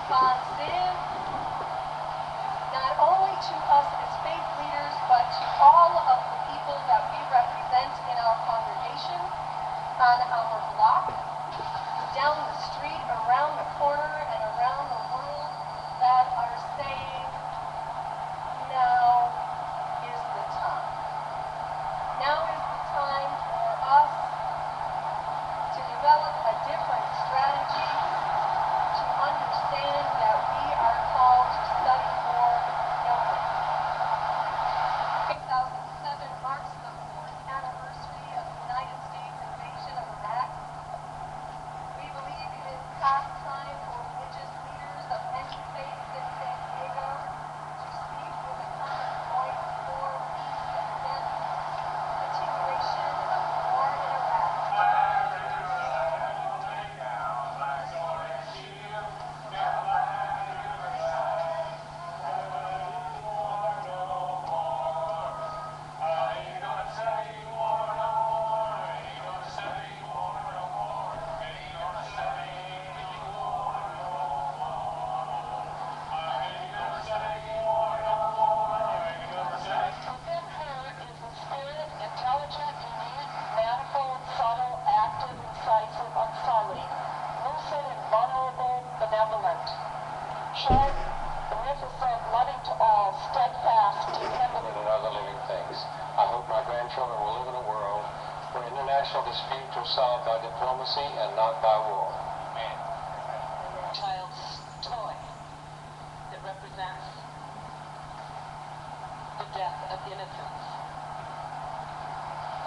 responsive, not only to us as faith leaders, but to all of the people that we represent in our congregation, on our block, down the street, around the corner, and around the world, that are saying, now is the time. Now is the time for us to develop a different strategy, to understand that we are called to study more knowing. 2007 marks the 4th anniversary of the United States invasion of Iraq. We believe it is past time for religious leaders of any faith in San Diego to speak with a common voice for peace and against continuation of war in Iraq. International disputes are solved by diplomacy and not by war. Amen. Child's toy that represents the death of innocents,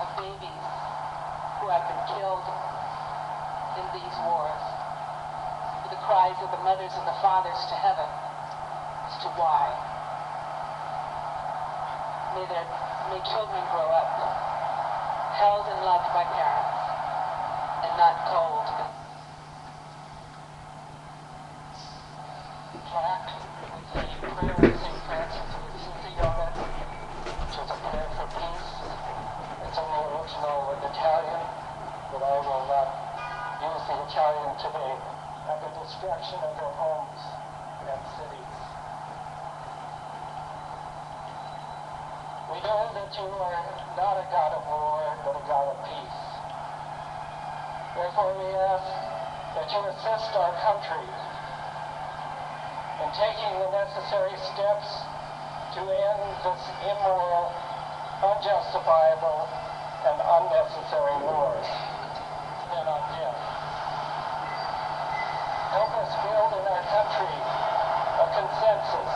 of babies who have been killed in these wars, with the cries of the mothers and the fathers to heaven as to why. May children grow up held and loved by parents, and not cold. Plaque with the prayer of St. Francis with Sufi Yoga, which is a prayer for peace. It's in the original in Italian, but I will not use the Italian today, at the destruction of their homes and cities. We know that you are not a God of war, but a God of peace. Therefore we ask that you assist our country in taking the necessary steps to end this immoral, unjustifiable, and unnecessary wars and on death. Help us build in our country a consensus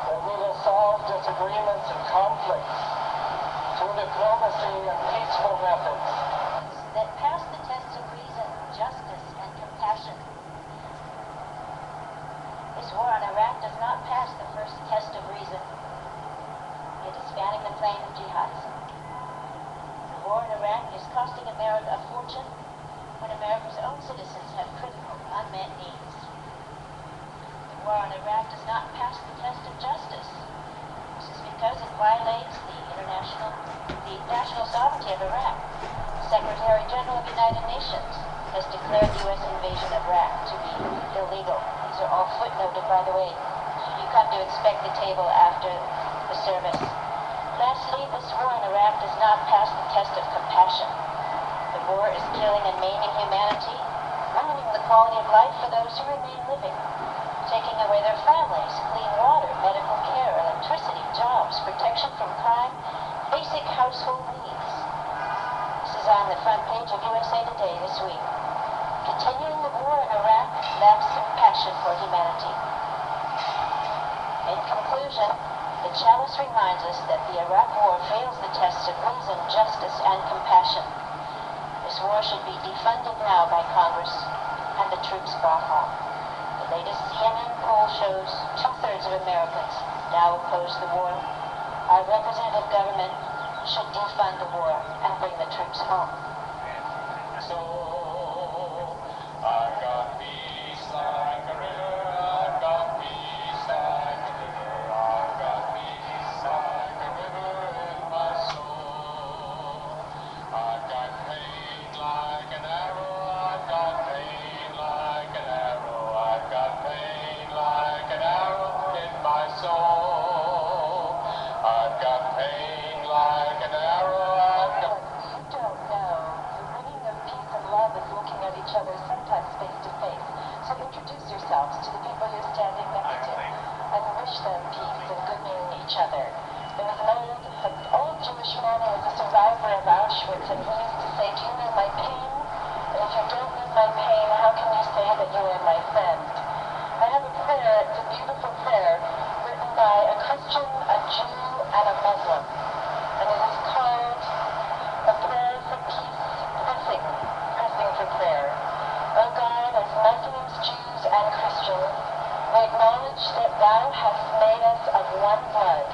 that we will solve disagreements and conflicts through diplomacy and peaceful methods. That pass the test of reason, justice, and compassion. This war on Iraq does not pass the first test of reason. It is fanning the flame of jihadism. The war in Iraq is costing America a fortune when America's own citizens have critical, unmet needs. The war on Iraq does not pass the test of justice. This is because it violates the national sovereignty of Iraq. The Secretary General of the United Nations has declared the U.S. invasion of Iraq to be illegal. These are all footnoted, by the way. You come to inspect the table after the service. Lastly, this war in Iraq does not pass the test of compassion. The war is killing and maiming humanity, ruining the quality of life for those who remain living, taking away their families, clean water, medical care, electricity, jobs, protection from crime, basic household needs. This is on the front page of USA Today this week. Continuing the war in Iraq lacks compassion for humanity. In conclusion, the chalice reminds us that the Iraq war fails the tests of reason, justice, and compassion. This war should be defunded now by Congress and the troops brought home. The latest CNN poll shows 2/3 of Americans now oppose the war. Our representative government should defund the war and bring the troops home. So, I've got peace like a river, I've got peace like a river, I've got peace like a river in my soul. I've got pain like an arrow, I've got pain like an arrow, I've got pain each other. There was an old Jewish man who was a survivor of Auschwitz, and he used to say, "Do you know my pain? And if you don't know my pain, how can you say that you are my friend?" I have a prayer, it's a beautiful prayer, written by a Christian, a Jew, and a Muslim. And it is called A Prayer for Peace, pressing for prayer. O God, as Muslims, Jews, and Christians, we acknowledge that thou hast made us of one blood.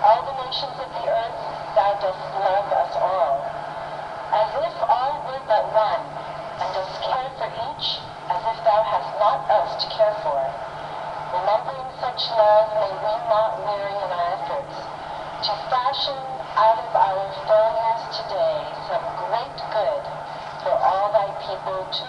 All the nations of the earth, thou dost love us all. As if all were but one, and dost care for each, as if thou hast not us to care for. Remembering such love, may we not weary in our efforts to fashion out of our failures today some great good for all thy people to